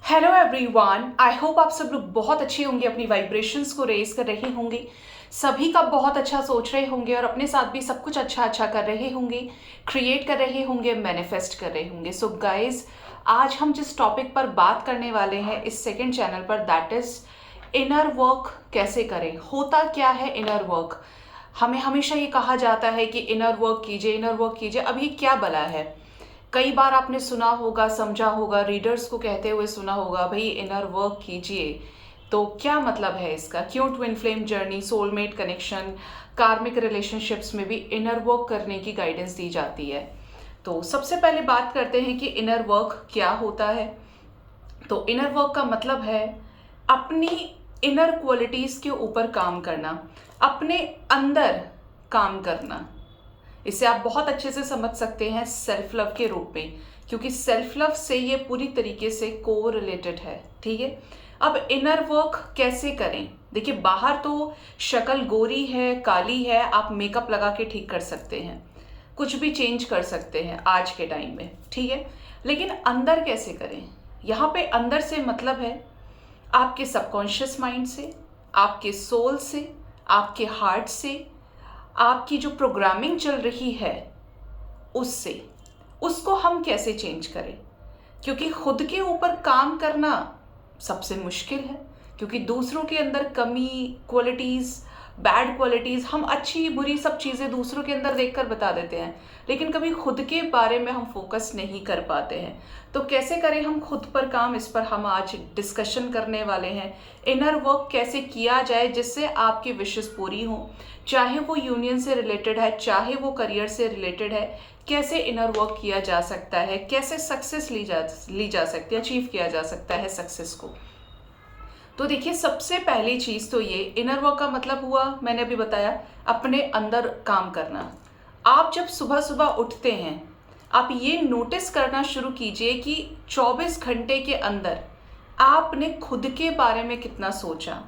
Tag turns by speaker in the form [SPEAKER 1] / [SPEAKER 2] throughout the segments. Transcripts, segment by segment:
[SPEAKER 1] Hello everyone, I hope आप सब लोग बहुत अच्छे होंगे, अपनी वाइब्रेशंस को रेज कर रहे होंगे, सभी का बहुत अच्छा सोच रहे होंगे और अपने साथ भी सब कुछ अच्छा अच्छा कर रहे होंगे, क्रिएट कर रहे होंगे, मैनिफेस्ट कर रहे होंगे। सो गाइज, आज हम जिस टॉपिक पर बात करने वाले हैं इस सेकंड चैनल पर, दैट इज इनर वर्क कैसे करें। होता क्या है इनर वर्क? हमें हमेशा ये कहा जाता है कि इनर वर्क कीजिए, इनर वर्क कीजिए। अब ये क्या भला है? कई बार आपने सुना होगा, समझा होगा, रीडर्स को कहते हुए सुना होगा, भाई इनर वर्क कीजिए। तो क्या मतलब है इसका? क्यों twin flame journey, soulmate connection, कार्मिक रिलेशनशिप्स में भी इनर वर्क करने की गाइडेंस दी जाती है? तो सबसे पहले बात करते हैं कि इनर वर्क क्या होता है। तो इनर वर्क का मतलब है अपनी इनर क्वालिटीज के ऊपर काम करना, अपने अंदर काम करना। इसे आप बहुत अच्छे से समझ सकते हैं सेल्फ लव के रूप में, क्योंकि सेल्फ लव से ये पूरी तरीके से को रिलेटेड है। ठीक है, अब इनर वर्क कैसे करें? देखिए, बाहर तो शक्ल गोरी है, काली है, आप मेकअप लगा के ठीक कर सकते हैं, कुछ भी चेंज कर सकते हैं आज के टाइम में, ठीक है। लेकिन अंदर कैसे करें? यहाँ पे अंदर से मतलब है आपके सबकॉन्शियस माइंड से, आपके सोल से, आपके हार्ट से, आपकी जो प्रोग्रामिंग चल रही है उससे, उसको हम कैसे चेंज करें? क्योंकि खुद के ऊपर काम करना सबसे मुश्किल है, क्योंकि दूसरों के अंदर कमी, क्वालिटीज़, बैड क्वालिटीज़, हम अच्छी बुरी सब चीज़ें दूसरों के अंदर देखकर बता देते हैं, लेकिन कभी खुद के बारे में हम फोकस नहीं कर पाते हैं। तो कैसे करें हम खुद पर काम? इस पर हम आज डिस्कशन करने वाले हैं। इनर वर्क कैसे किया जाए जिससे आपकी विशेस पूरी हो, चाहे वो यूनियन से रिलेटेड है, चाहे वो करियर से रिलेटेड है। कैसे इनर वर्क किया जा सकता है, कैसे सक्सेस ली जा सकती है, अचीव किया जा सकता है सक्सेस को। तो देखिए, सबसे पहली चीज़ तो ये इनर वर्क का मतलब हुआ, मैंने अभी बताया, अपने अंदर काम करना। आप जब सुबह सुबह उठते हैं, आप ये नोटिस करना शुरू कीजिए कि 24 घंटे के अंदर आपने खुद के बारे में कितना सोचा,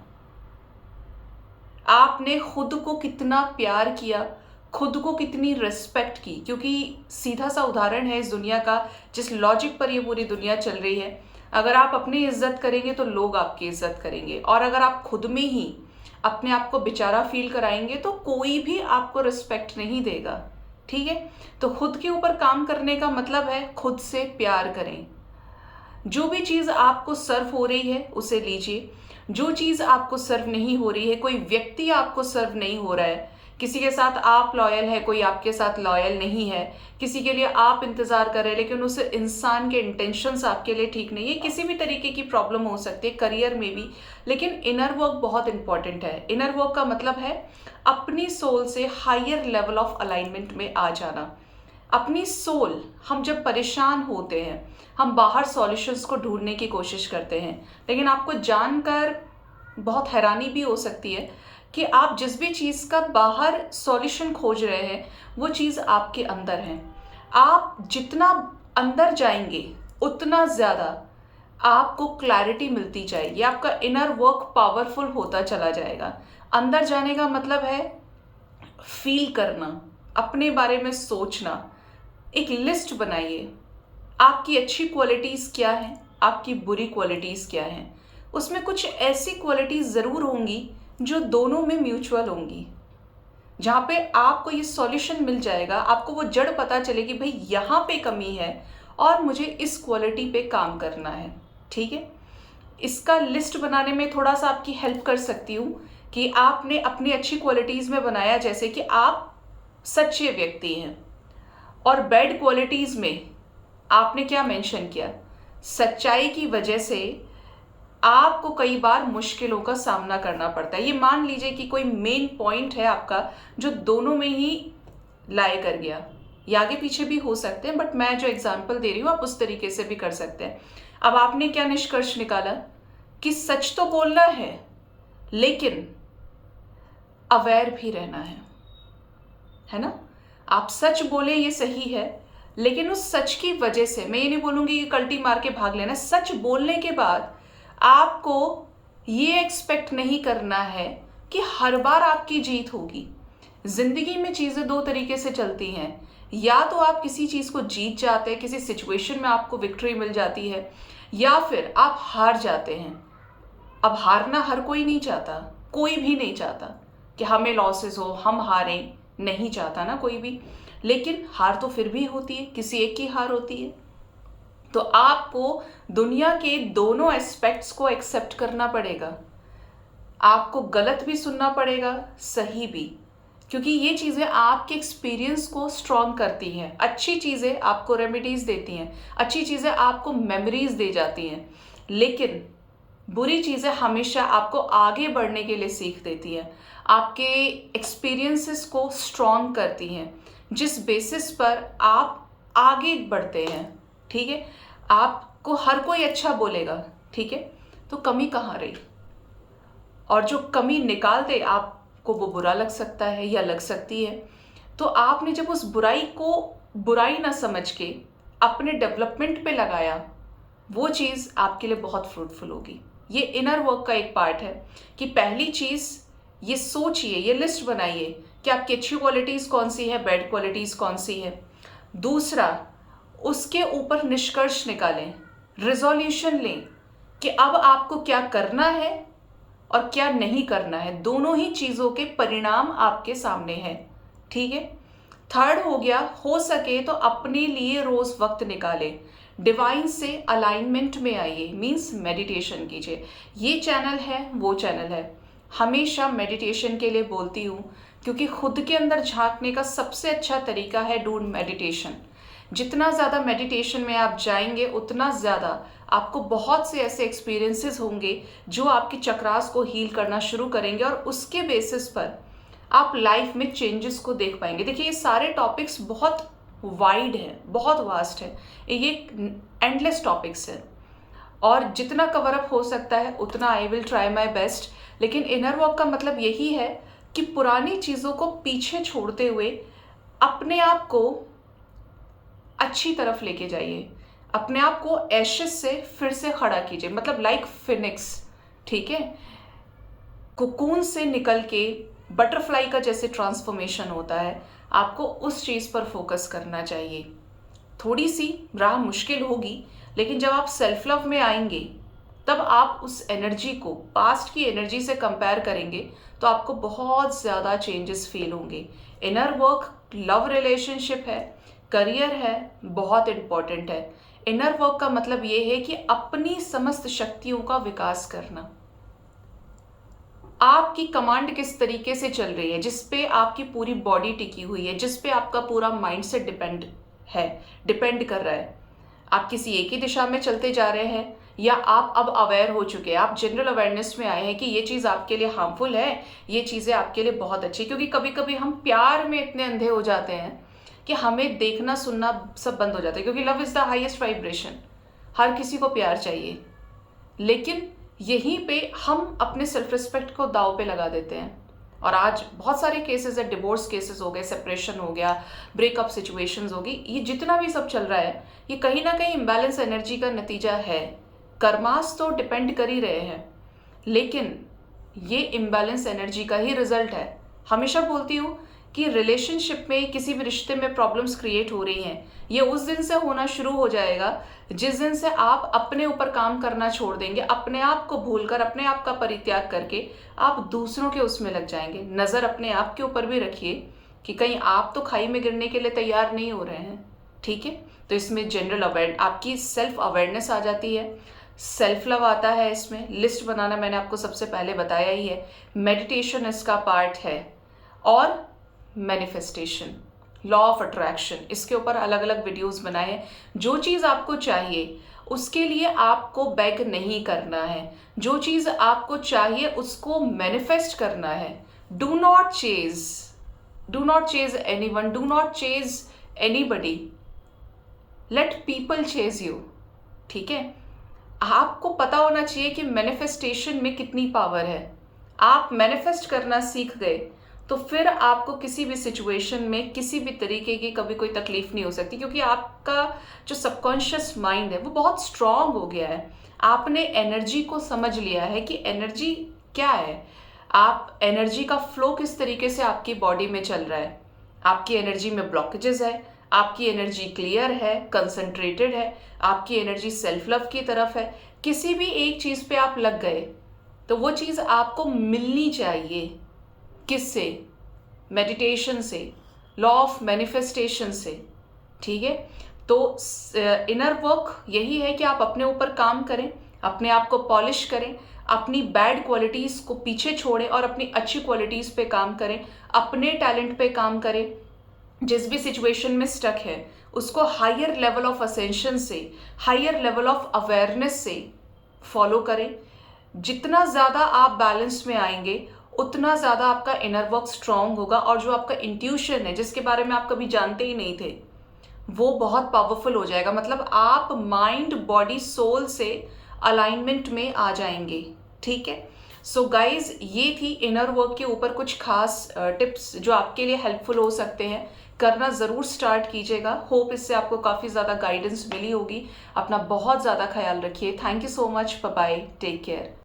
[SPEAKER 1] आपने खुद को कितना प्यार किया, खुद को कितनी रिस्पेक्ट की। क्योंकि सीधा सा उदाहरण है इस दुनिया का, जिस लॉजिक पर ये पूरी दुनिया चल रही है, अगर आप अपनी इज्जत करेंगे तो लोग आपकी इज्जत करेंगे, और अगर आप खुद में ही अपने आप को बेचारा फील कराएंगे तो कोई भी आपको रिस्पेक्ट नहीं देगा। ठीक है, तो खुद के ऊपर काम करने का मतलब है खुद से प्यार करें। जो भी चीज़ आपको सर्व हो रही है उसे लीजिए, जो चीज़ आपको सर्व नहीं हो रही है, कोई व्यक्ति आपको सर्व नहीं हो रहा है, किसी के साथ आप लॉयल है, कोई आपके साथ लॉयल नहीं है, किसी के लिए आप इंतज़ार कर रहे हैं लेकिन उस इंसान के इंटेंशंस आपके लिए ठीक नहीं है, किसी भी तरीके की प्रॉब्लम हो सकती है करियर में भी। लेकिन इनर वर्क बहुत इंपॉर्टेंट है। इनर वर्क का मतलब है अपनी सोल से हायर लेवल ऑफ अलाइनमेंट में आ जाना। अपनी सोल, हम जब परेशान होते हैं हम बाहर सॉल्यूशंस को ढूंढने की कोशिश करते हैं, लेकिन आपको जानकर बहुत हैरानी भी हो सकती है कि आप जिस भी चीज़ का बाहर सॉल्यूशन खोज रहे हैं वो चीज़ आपके अंदर है। आप जितना अंदर जाएंगे उतना ज़्यादा आपको क्लैरिटी मिलती जाएगी, आपका इनर वर्क पावरफुल होता चला जाएगा। अंदर जाने का मतलब है फील करना, अपने बारे में सोचना। एक लिस्ट बनाइए, आपकी अच्छी क्वालिटीज़ क्या हैं, आपकी बुरी क्वालिटीज़ क्या हैं। उसमें कुछ ऐसी क्वालिटीज़ ज़रूर होंगी जो दोनों में म्यूचुअल होंगी, जहाँ पे आपको ये सॉल्यूशन मिल जाएगा, आपको वो जड़ पता चलेगी, भाई यहाँ पे कमी है और मुझे इस क्वालिटी पे काम करना है। ठीक है, इसका लिस्ट बनाने में थोड़ा सा आपकी हेल्प कर सकती हूँ कि आपने अपनी अच्छी क्वालिटीज़ में बनाया, जैसे कि आप सच्चे व्यक्ति हैं, और बैड क्वालिटीज़ में आपने क्या मेंशन किया? सच्चाई की वजह से आपको कई बार मुश्किलों का सामना करना पड़ता है। ये मान लीजिए कि कोई मेन पॉइंट है आपका जो दोनों में ही लाए कर गया, या आगे पीछे भी हो सकते हैं, बट मैं जो एग्जांपल दे रही हूँ आप उस तरीके से भी कर सकते हैं। अब आपने क्या निष्कर्ष निकाला कि सच तो बोलना है लेकिन अवेयर भी रहना है ना? आप सच बोले ये सही है, लेकिन उस सच की वजह से, मैं ये नहीं बोलूंगी कि कल्टी मार के भाग लेना। सच बोलने के बाद आपको ये एक्सपेक्ट नहीं करना है कि हर बार आपकी जीत होगी। जिंदगी में चीजें दो तरीके से चलती हैं, या तो आप किसी चीज को जीत जाते हैं, किसी सिचुएशन में आपको विक्ट्री मिल जाती है, या फिर आप हार जाते हैं। अब हारना हर कोई नहीं चाहता, कोई भी नहीं चाहता कि हमें लॉसेस हो, हम हारें, नहीं चाहता ना कोई भी। लेकिन हार तो फिर भी होती है, किसी एक की हार होती है। तो आपको दुनिया के दोनों एस्पेक्ट्स को एक्सेप्ट करना पड़ेगा। आपको गलत भी सुनना पड़ेगा, सही भी, क्योंकि ये चीज़ें आपके एक्सपीरियंस को स्ट्रॉन्ग करती हैं। अच्छी चीज़ें आपको रेमेडीज़ देती हैं, अच्छी चीज़ें आपको मेमोरीज दे जाती हैं, लेकिन बुरी चीज़ें हमेशा आपको आगे बढ़ने के लिए सीख देती हैं, आपके एक्सपीरियंसेस को स्ट्रॉन्ग करती हैं, जिस बेसिस पर आप आगे बढ़ते हैं। ठीक है, आपको हर कोई अच्छा बोलेगा, ठीक है, तो कमी कहाँ रही? और जो कमी निकाल दे आपको वो बुरा लग सकता है या लग सकती है। तो आपने जब उस बुराई को बुराई ना समझ के अपने डेवलपमेंट पे लगाया, वो चीज़ आपके लिए बहुत फ्रूटफुल होगी। ये इनर वर्क का एक पार्ट है कि पहली चीज़ ये सोचिए, ये लिस्ट बनाइए कि आपकी अच्छी क्वालिटीज़ कौन सी है, बैड क्वालिटीज़ कौन सी है। दूसरा, उसके ऊपर निष्कर्ष निकालें, रिजोल्यूशन लें कि अब आपको क्या करना है और क्या नहीं करना है। दोनों ही चीज़ों के परिणाम आपके सामने हैं। ठीक है। थर्ड हो गया, हो सके तो अपने लिए रोज़ वक्त निकालें, डिवाइन से अलाइनमेंट में आइए, मीन्स मेडिटेशन कीजिए। ये चैनल है, वो चैनल है, हमेशा मेडिटेशन के लिए बोलती हूँ, क्योंकि खुद के अंदर झांकने का सबसे अच्छा तरीका है डू मेडिटेशन। जितना ज़्यादा मेडिटेशन में आप जाएंगे, उतना ज़्यादा आपको बहुत से ऐसे एक्सपीरियंसेस होंगे जो आपके चक्रास को हील करना शुरू करेंगे, और उसके बेसिस पर आप लाइफ में चेंजेस को देख पाएंगे। देखिए, ये सारे टॉपिक्स बहुत वाइड है, बहुत वास्ट है, ये एंडलेस टॉपिक्स है, और जितना कवर अप हो सकता है उतना I will try my best. लेकिन इनर वर्क का मतलब यही है कि पुरानी चीज़ों को पीछे छोड़ते हुए अपने आप को अच्छी तरफ लेके जाइए, अपने आप को एशेस से फिर से खड़ा कीजिए, मतलब लाइक फिनिक्स। ठीक है, कोकून से निकल के बटरफ्लाई का जैसे ट्रांसफॉर्मेशन होता है, आपको उस चीज़ पर फोकस करना चाहिए। थोड़ी सी राह मुश्किल होगी, लेकिन जब आप सेल्फ लव में आएंगे, तब आप उस एनर्जी को पास्ट की एनर्जी से कंपेयर करेंगे तो आपको बहुत ज़्यादा चेंजेस फील होंगे। इनर वर्क, लव रिलेशनशिप है, करियर है, बहुत इम्पॉर्टेंट है। इनर वर्क का मतलब ये है कि अपनी समस्त शक्तियों का विकास करना। आपकी कमांड किस तरीके से चल रही है, जिस पे आपकी पूरी बॉडी टिकी हुई है, जिस पे आपका पूरा माइंडसेट डिपेंड कर रहा है। आप किसी एक ही दिशा में चलते जा रहे हैं, या आप अब अवेयर हो चुके हैं, आप जनरल अवेयरनेस में आए हैं कि ये चीज़ आपके लिए हार्मफुल है, ये चीज़ें आपके लिए बहुत अच्छी। क्योंकि कभी कभी हम प्यार में इतने अंधे हो जाते हैं कि हमें देखना सुनना सब बंद हो जाता है, क्योंकि love is the highest vibration. हर किसी को प्यार चाहिए, लेकिन यहीं पे हम अपने सेल्फ रिस्पेक्ट को दाव पे लगा देते हैं। और आज बहुत सारे केसेस है, डिवोर्स केसेस हो गए, सेपरेशन हो गया, ब्रेकअप सिचुएशंस होगी, ये जितना भी सब चल रहा है, ये कहीं ना कहीं इम्बैलेंस एनर्जी का नतीजा है। कर्मास तो डिपेंड कर ही रहे हैं, लेकिन ये इम्बैलेंस एनर्जी का ही रिजल्ट है। हमेशा बोलती हूँ कि रिलेशनशिप में, किसी भी रिश्ते में प्रॉब्लम्स क्रिएट हो रही हैं, ये उस दिन से होना शुरू हो जाएगा जिस दिन से आप अपने ऊपर काम करना छोड़ देंगे, अपने आप को भूलकर, अपने आप का परित्याग करके आप दूसरों के उसमें लग जाएंगे। नज़र अपने आप के ऊपर भी रखिए कि कहीं आप तो खाई में गिरने के लिए तैयार नहीं हो रहे हैं। ठीक है, तो इसमें जनरल आपकी सेल्फ अवेयरनेस आ जाती है, सेल्फ लव आता है। इसमें लिस्ट बनाना मैंने आपको सबसे पहले बताया ही है, मेडिटेशन इसका पार्ट है, और मैनिफेस्टेशन, लॉ ऑफ अट्रैक्शन, इसके ऊपर अलग अलग वीडियोस बनाए हैं। जो चीज़ आपको चाहिए उसके लिए आपको बेग नहीं करना है, जो चीज़ आपको चाहिए उसको मैनिफेस्ट करना है। Do not chase anyone, do not chase anybody, let people chase you. ठीक है, आपको पता होना चाहिए कि मैनिफेस्टेशन में कितनी पावर है। आप मैनिफेस्ट करना सीख गए तो फिर आपको किसी भी सिचुएशन में किसी भी तरीके की कभी कोई तकलीफ नहीं हो सकती, क्योंकि आपका जो सबकॉन्शियस माइंड है वो बहुत स्ट्रांग हो गया है। आपने एनर्जी को समझ लिया है कि एनर्जी क्या है, आप एनर्जी का फ्लो किस तरीके से आपकी बॉडी में चल रहा है। आपकी एनर्जी में ब्लॉकेजेस है, आपकी एनर्जी क्लियर है, कंसंट्रेटेड है, आपकी एनर्जी सेल्फ लव की तरफ है, किसी भी एक चीज़ पे आप लग गए तो वो चीज़ आपको मिलनी चाहिए। किससे? मेडिटेशन से, लॉ ऑफ मैनिफेस्टेशन से। ठीक है, तो इनर वर्क यही है कि आप अपने ऊपर काम करें, अपने आप को पॉलिश करें, अपनी बैड क्वालिटीज़ को पीछे छोड़ें और अपनी अच्छी क्वालिटीज़ पे काम करें, अपने टैलेंट पे काम करें। जिस भी सिचुएशन में स्टक है उसको हायर लेवल ऑफ असेंशन से, हायर लेवल ऑफ अवेयरनेस से फॉलो करें। जितना ज़्यादा आप बैलेंस में आएंगे उतना ज़्यादा आपका इनर वर्क स्ट्रांग होगा, और जो आपका इंट्यूशन है जिसके बारे में आप कभी जानते ही नहीं थे वो बहुत पावरफुल हो जाएगा। मतलब आप माइंड बॉडी सोल से अलाइनमेंट में आ जाएंगे। ठीक है, सो गाइज ये थी इनर वर्क के ऊपर कुछ खास टिप्स जो आपके लिए हेल्पफुल हो सकते हैं। करना ज़रूर स्टार्ट कीजिएगा। होप इससे आपको काफ़ी ज़्यादा गाइडेंस मिली होगी। अपना बहुत ज़्यादा ख्याल रखिए। Thank you so much. Bye bye, take care.